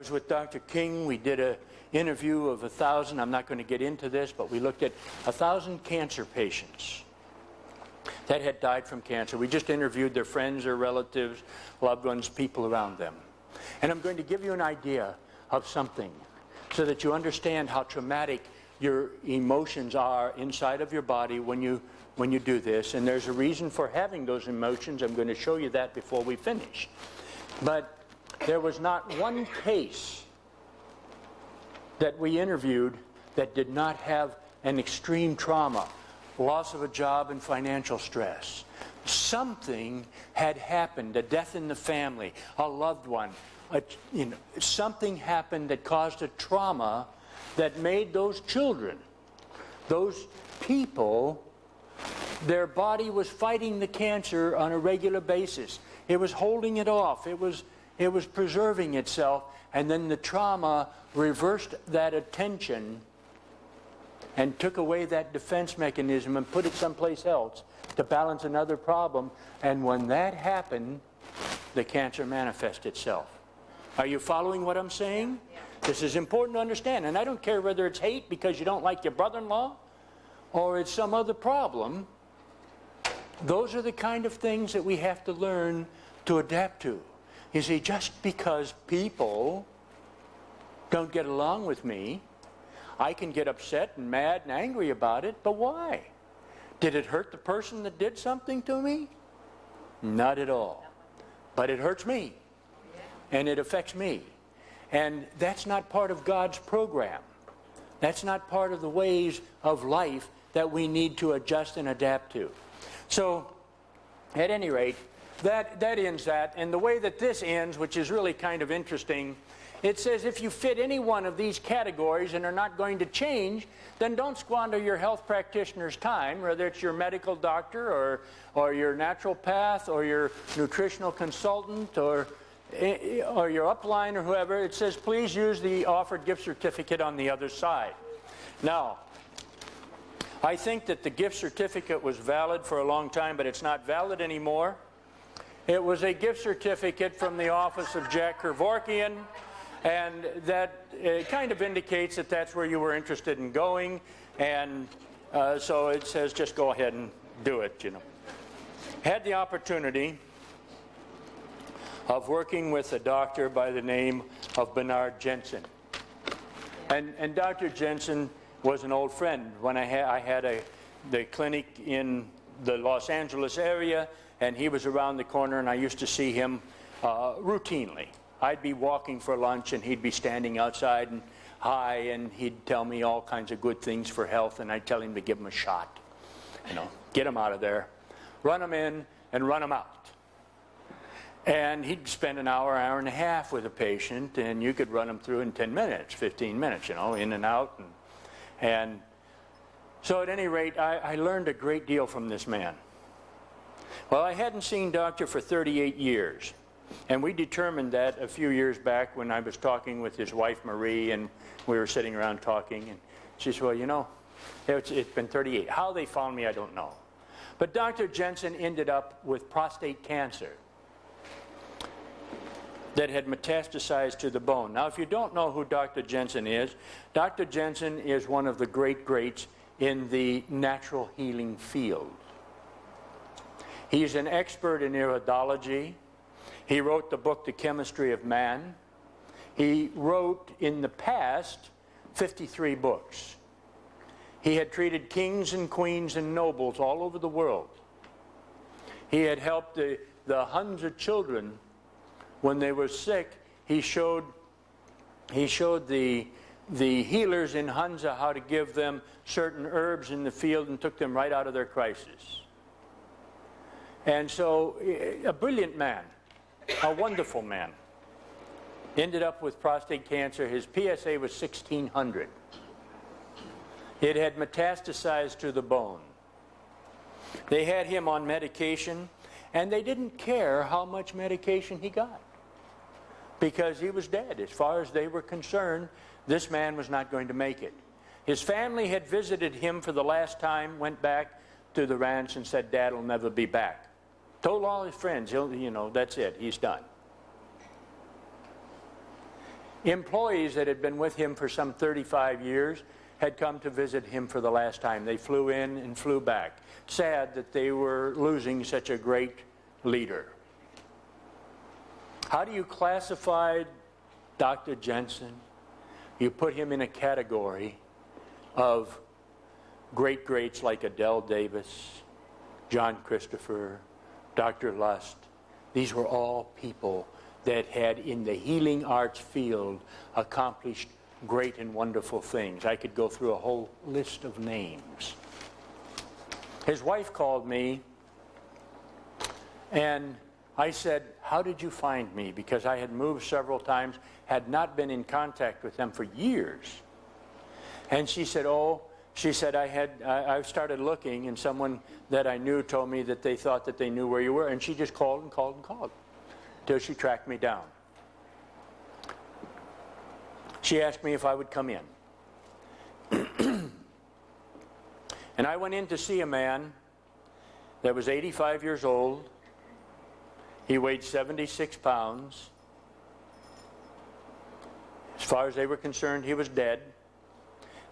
was with Dr. King. We did an interview of 1,000. I'm not going to get into this, but we looked at 1,000 cancer patients that had died from cancer. We just interviewed their friends, their relatives, loved ones, people around them. And I'm going to give you an idea of something so that you understand how traumatic your emotions are inside of your body when you do this. And there's a reason for having those emotions. I'm going to show you that before we finish. But there was not one case that we interviewed that did not have an extreme trauma, loss of a job and financial stress. Something had happened, a death in the family, a loved one, something happened that caused a trauma that made those children, those people, their body was fighting the cancer on a regular basis. It was holding it off. It was preserving itself, and then the trauma reversed that attention and took away that defense mechanism and put it someplace else to balance another problem. And when that happened, the cancer manifested itself. Are you following what I'm saying? Yeah. This is important to understand. And I don't care whether it's hate because you don't like your brother-in-law or it's some other problem. Those are the kind of things that we have to learn to adapt to. You see, just because people don't get along with me, I can get upset and mad and angry about it, but why? Did it hurt the person that did something to me? Not at all. But it hurts me, and it affects me. And that's not part of God's program. That's not part of the ways of life that we need to adjust and adapt to. So, at any rate, that ends that. And the way that this ends, which is really kind of interesting, it says if you fit any one of these categories and are not going to change, then don't squander your health practitioner's time, whether it's your medical doctor or your naturopath or your nutritional consultant or your upline or whoever. It says please use the offered gift certificate on the other side. Now, I think that the gift certificate was valid for a long time, but it's not valid anymore. It was a gift certificate from the office of Jack Kevorkian, and that kind of indicates that that's where you were interested in going, and so it says just go ahead and do it, you know. Had the opportunity of working with a doctor by the name of Bernard Jensen. And Dr. Jensen was an old friend. When I had the clinic in the Los Angeles area, and he was around the corner, and I used to see him routinely. I'd be walking for lunch, and he'd be standing outside, and hi, and he'd tell me all kinds of good things for health, and I'd tell him to give him a shot. You know, get him out of there, run him in, and run him out. And he'd spend an hour, hour and a half with a patient, and you could run him through in 10 minutes, 15 minutes, you know, in and out. And so at any rate, I learned a great deal from this man. Well, I hadn't seen Doctor for 38 years. And we determined that a few years back when I was talking with his wife, Marie, and we were sitting around talking. And she said, well, you know, it's been 38. How they found me, I don't know. But Dr. Jensen ended up with prostate cancer that had metastasized to the bone. Now, if you don't know who Dr. Jensen is one of the greats in the natural healing field. He's an expert in iridology. He wrote the book, The Chemistry of Man. He wrote, in the past, 53 books. He had treated kings and queens and nobles all over the world. He had helped the hundreds of children when they were sick. He showed the healers in Hunza how to give them certain herbs in the field and took them right out of their crisis. And so, a brilliant man, a wonderful man, ended up with prostate cancer. His PSA was 1600. It had metastasized to the bone. They had him on medication, and they didn't care how much medication he got because he was dead. As far as they were concerned, this man was not going to make it. His family had visited him for the last time, went back to the ranch and said, Dad will never be back. Told all his friends, that's it, he's done. employees that had been with him for some 35 years had come to visit him for the last time. They flew in and flew back. Sad that they were losing such a great leader. How do you classify Dr. Jensen? You put him in a category of greats like Adele Davis, John Christopher, Dr. Lust. These were all people that had, in the healing arts field, accomplished great and wonderful things. I could go through a whole list of names. His wife called me, and I said, "How did you find me?" Because I had moved several times, had not been in contact with them for years. And she said, I started looking, and someone that I knew told me that they thought that they knew where you were, and she just called and called and called till she tracked me down. She asked me if I would come in. And I went in to see a man that was 85 years old. He weighed 76 pounds. As far as they were concerned, he was dead.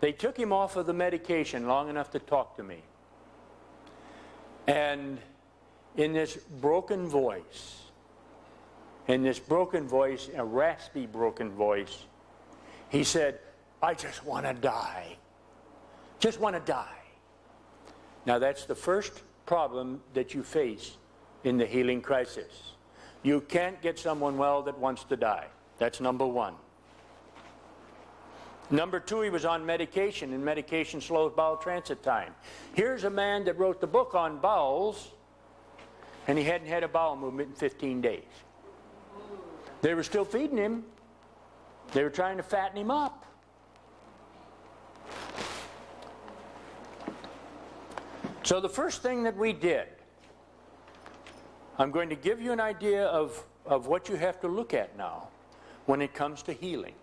They took him off of the medication long enough to talk to me. And in this broken voice, a raspy broken voice, he said, "I just want to die. Just want to die." Now that's the first problem that you face in the healing crisis. You can't get someone well that wants to die. That's number one. Number two, he was on medication, and medication slows bowel transit time. Here's a man that wrote the book on bowels, and he hadn't had a bowel movement in 15 days. They were still feeding him. They were trying to fatten him up. So the first thing that we did, I'm going to give you an idea of what you have to look at now when it comes to healing.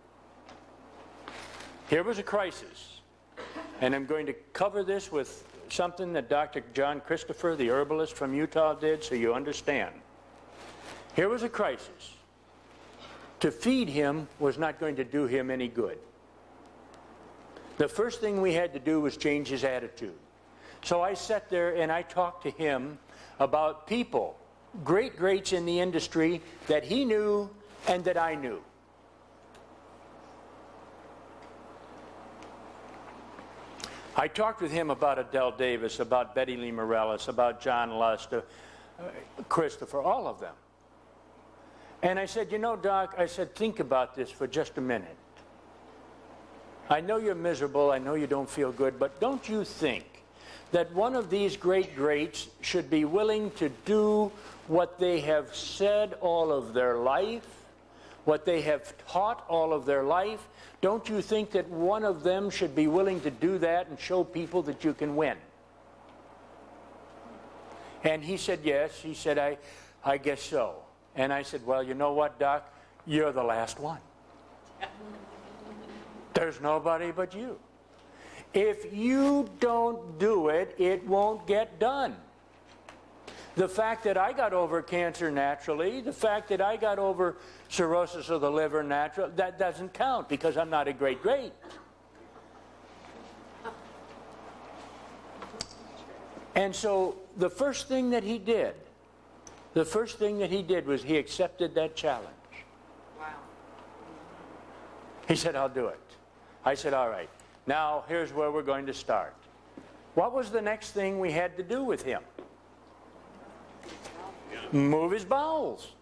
Here was a crisis, and I'm going to cover this with something that Dr. John Christopher, the herbalist from Utah, did so you understand. Here was a crisis. To feed him was not going to do him any good. The first thing we had to do was change his attitude. So I sat there and I talked to him about people, greats in the industry that he knew and that I knew. I talked with him about Adele Davis, about Betty Lee Morales, about John Lust, Christopher, all of them. And I said, "You know, Doc," I said, "think about this for just a minute. I know you're miserable, I know you don't feel good, but don't you think that one of these greats should be willing to do what they have said all of their life, what they have taught all of their life? Don't you think that one of them should be willing to do that and show people that you can win?" And he said, "Yes." He said, I guess so." And I said, "Well, you know what, Doc? You're the last one. There's nobody but you. If you don't do it, it won't get done. The fact that I got over cancer naturally, the fact that I got over cirrhosis of the liver natural, that doesn't count because I'm not a great. And so the first thing that he did was he accepted that challenge. Wow. He said, "I'll do it." I said, "All right. Now here's where we're going to start." What was the next thing we had to do with him? Move his bowels.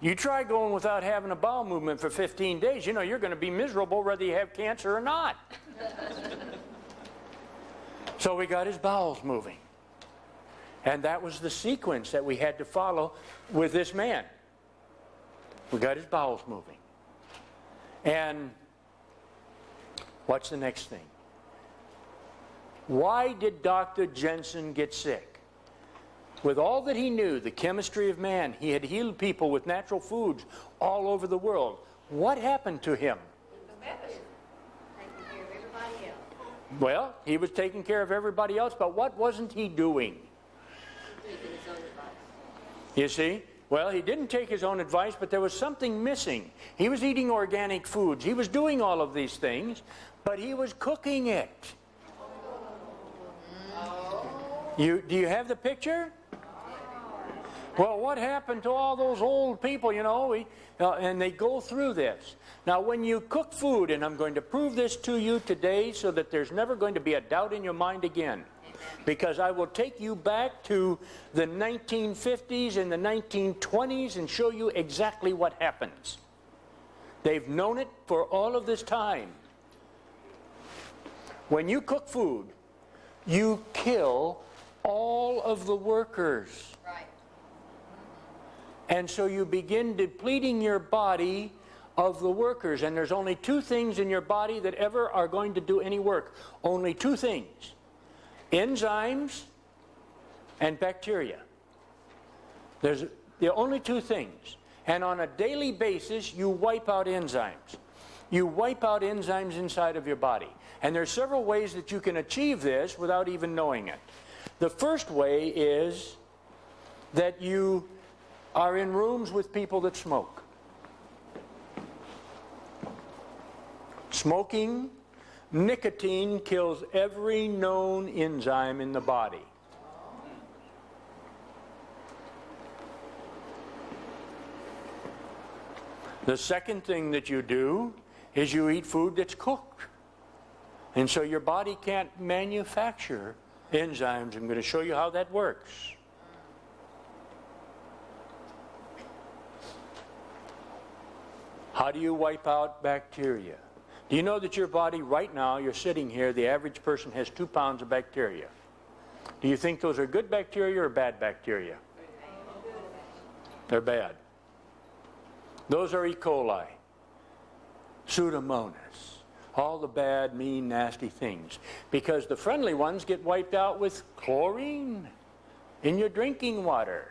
You try going without having a bowel movement for 15 days, you know you're going to be miserable whether you have cancer or not. So we got his bowels moving. And that was the sequence that we had to follow with this man. We got his bowels moving. And what's the next thing? Why did Dr. Jensen get sick? With all that he knew, the chemistry of man, he had healed people with natural foods all over the world. What happened to him? Taking care of everybody else. Well, he was taking care of everybody else, but what wasn't he doing? Taking his own advice. You see, Well, he didn't take his own advice, but there was something missing. He was eating organic foods. He was doing all of these things, but he was cooking it. Do you have the picture? Well, what happened to all those old people, and they go through this. Now, when you cook food, and I'm going to prove this to you today so that there's never going to be a doubt in your mind again, because I will take you back to the 1950s and the 1920s and show you exactly what happens. They've known it for all of this time. When you cook food, you kill all of the workers. Right. And so you begin depleting your body of the workers. And there's only two things in your body that ever are going to do any work. Only two things. Enzymes and bacteria. There's the only two things. And on a daily basis, you wipe out enzymes. You wipe out enzymes inside of your body. And there's several ways that you can achieve this without even knowing it. The first way is that you are in rooms with people that smoke. Smoking, nicotine kills every known enzyme in the body. The second thing that you do is you eat food that's cooked. And so your body can't manufacture enzymes. I'm going to show you how that works. How do you wipe out bacteria? Do you know that your body right now, you're sitting here, the average person has 2 pounds of bacteria. Do you think those are good bacteria or bad bacteria? They're bad. Those are E. coli, Pseudomonas, all the bad, mean, nasty things. Because the friendly ones get wiped out with chlorine in your drinking water.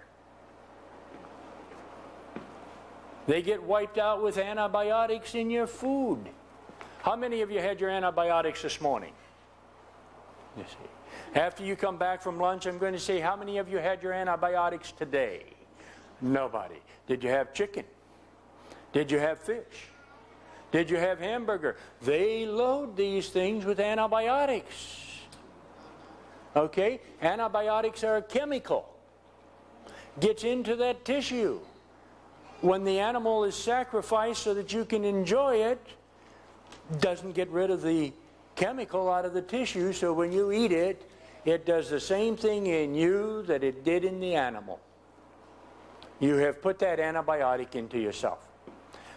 They get wiped out with antibiotics in your food. How many of you had your antibiotics this morning? You see. After you come back from lunch, I'm going to say, how many of you had your antibiotics today? Nobody. Did you have chicken? Did you have fish? Did you have hamburger? They load these things with antibiotics. Okay? Antibiotics are a chemical. Gets into that tissue. When the animal is sacrificed so that you can enjoy it, doesn't get rid of the chemical out of the tissue, so when you eat it, it does the same thing in you that it did in the animal. You have put that antibiotic into yourself.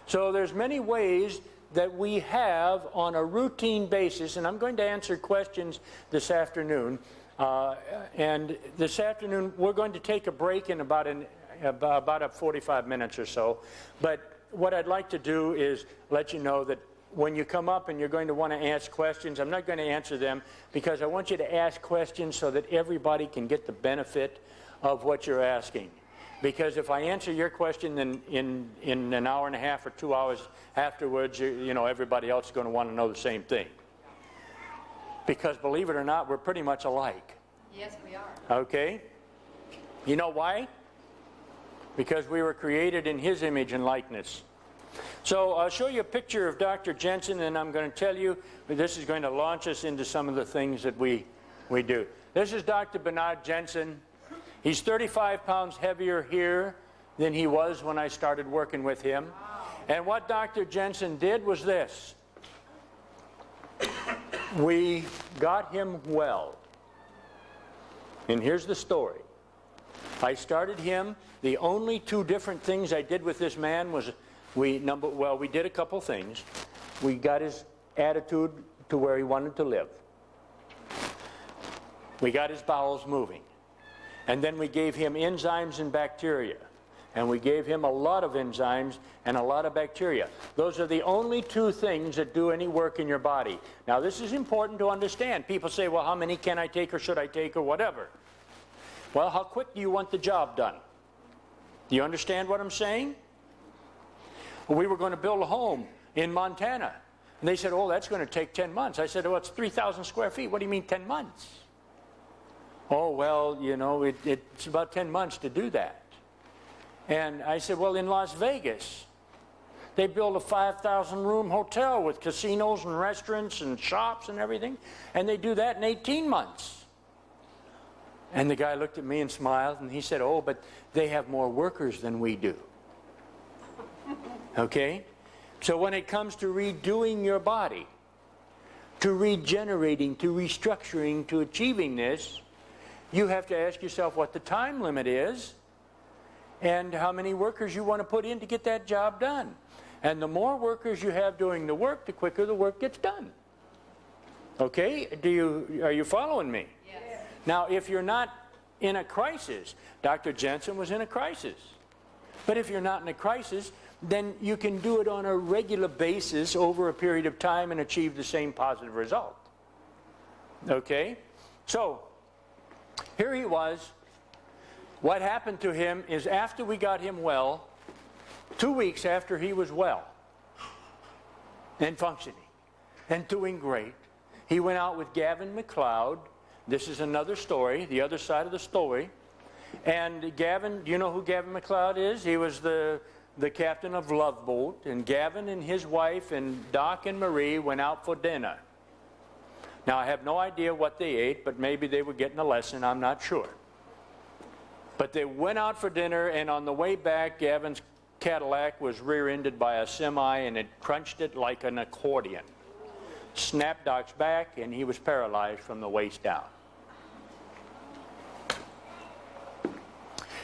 So there's many ways that we have on a routine basis, and I'm going to answer questions this afternoon. And this afternoon, we're going to take a break in about 45 minutes or so. But what I'd like to do is let you know that when you come up and you're going to want to ask questions, I'm not going to answer them because I want you to ask questions so that everybody can get the benefit of what you're asking. Because if I answer your question, then in an hour and a half or 2 hours afterwards, everybody else is going to want to know the same thing. Because believe it or not, we're pretty much alike. Yes, we are. Okay? You know why? Because we were created in His image and likeness. So I'll show you a picture of Dr. Jensen, and I'm going to tell you this is going to launch us into some of the things that we do. This is Dr. Bernard Jensen. He's 35 pounds heavier here than he was when I started working with him. And what Dr. Jensen did was this. We got him well. And here's the story. I started him. The only 2 different things I did with this man was we did a couple things. We got his attitude to where he wanted to live. We got his bowels moving. And then we gave him enzymes and bacteria. And we gave him a lot of enzymes and a lot of bacteria. Those are the only 2 things that do any work in your body. Now, this is important to understand. People say, well, how many can I take or should I take or whatever? Well, how quick do you want the job done? Do you understand what I'm saying? We were going to build a home in Montana. And they said, oh, that's going to take 10 months. I said, oh, it's 3,000 square feet. What do you mean 10 months? Oh, well, it's about 10 months to do that. And I said, well, in Las Vegas, they built a 5,000 room hotel with casinos and restaurants and shops and everything, and they do that in 18 months. And the guy looked at me and smiled, and he said, oh, but they have more workers than we do. Okay? So when it comes to redoing your body, to regenerating, to restructuring, to achieving this, you have to ask yourself what the time limit is and how many workers you want to put in to get that job done. And the more workers you have doing the work, the quicker the work gets done. Okay? Are you following me? Yes. Now, if you're not in a crisis, Dr. Jensen was in a crisis. But if you're not in a crisis, then you can do it on a regular basis over a period of time and achieve the same positive result. Okay? So, here he was. What happened to him is after we got him well, 2 weeks after he was well and functioning and doing great, he went out with Gavin MacLeod. This is another story, the other side of the story. And Gavin, do you know who Gavin MacLeod is? He was the captain of Love Boat, and Gavin and his wife and Doc and Marie went out for dinner. Now, I have no idea what they ate, but maybe they were getting a lesson, I'm not sure. But they went out for dinner, and on the way back, Gavin's Cadillac was rear-ended by a semi, and it crunched it like an accordion. Snapped Doc's back, and he was paralyzed from the waist down.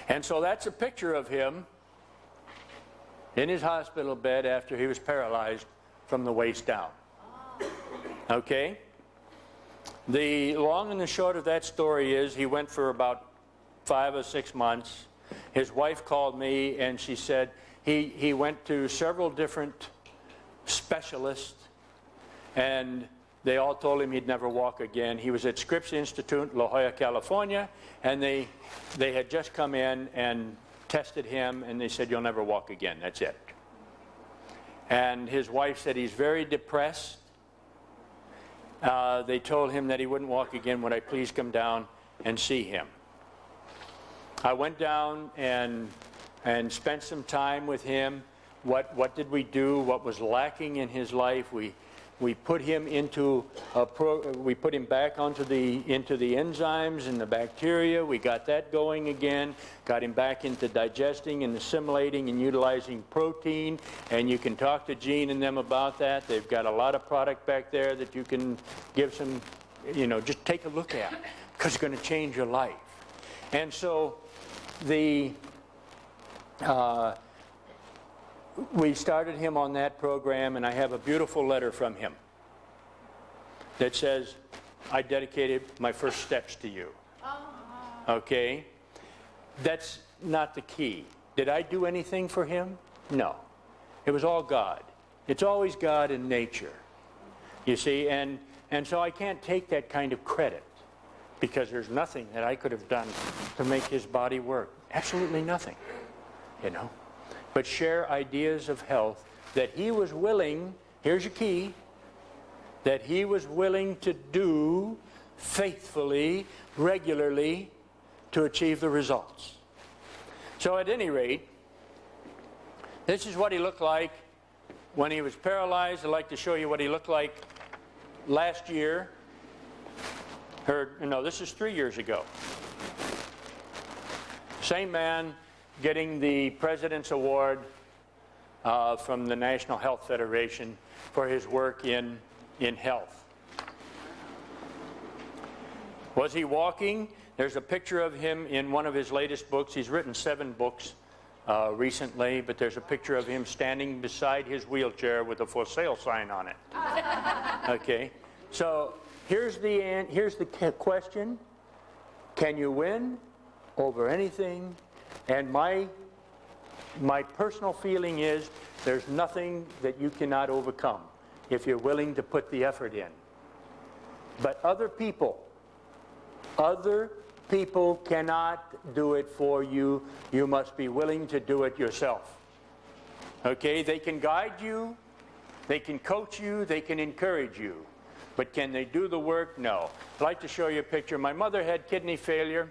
And so that's a picture of him in his hospital bed after he was paralyzed from the waist down. Okay? The long and the short of that story is he went for about 5 or 6 months. His wife called me and she said he went to several different specialists and they all told him he'd never walk again. He was at Scripps Institute, La Jolla, California, and they had just come in and tested him, and they said, you'll never walk again, that's it. And his wife said he's very depressed. They told him that he wouldn't walk again. Would I please come down and see him? I went down and spent some time with him. What did we do? What was lacking in his life? We put him into we put him back into the enzymes and the bacteria. We got that going again. Got him back into digesting and assimilating and utilizing protein. And you can talk to Gene and them about that. They've got a lot of product back there that you can give some, just take a look at, because it's going to change your life. And so we started him on that program, and I have a beautiful letter from him that says, I dedicated my first steps to you. Okay? That's not the key. Did I do anything for him? No. It was all God. It's always God in nature. You see, and so I can't take that kind of credit because there's nothing that I could have done to make his body work. Absolutely nothing, But share ideas of health that he was willing, here's your key, that he was willing to do faithfully, regularly, to achieve the results. So at any rate, this is what he looked like when he was paralyzed. I'd like to show you what he looked like last year. This is 3 years ago. Same man getting the President's Award from the National Health Federation for his work in health. Was he walking? There's a picture of him in one of his latest books. He's written 7 books recently, but there's a picture of him standing beside his wheelchair with a for sale sign on it. Okay, so here's the question. Can you win over anything? And my personal feeling is there's nothing that you cannot overcome if you're willing to put the effort in. But other people cannot do it for you. You must be willing to do it yourself. Okay? They can guide you, they can coach you, they can encourage you. But can they do the work? No. I'd like to show you a picture. My mother had kidney failure.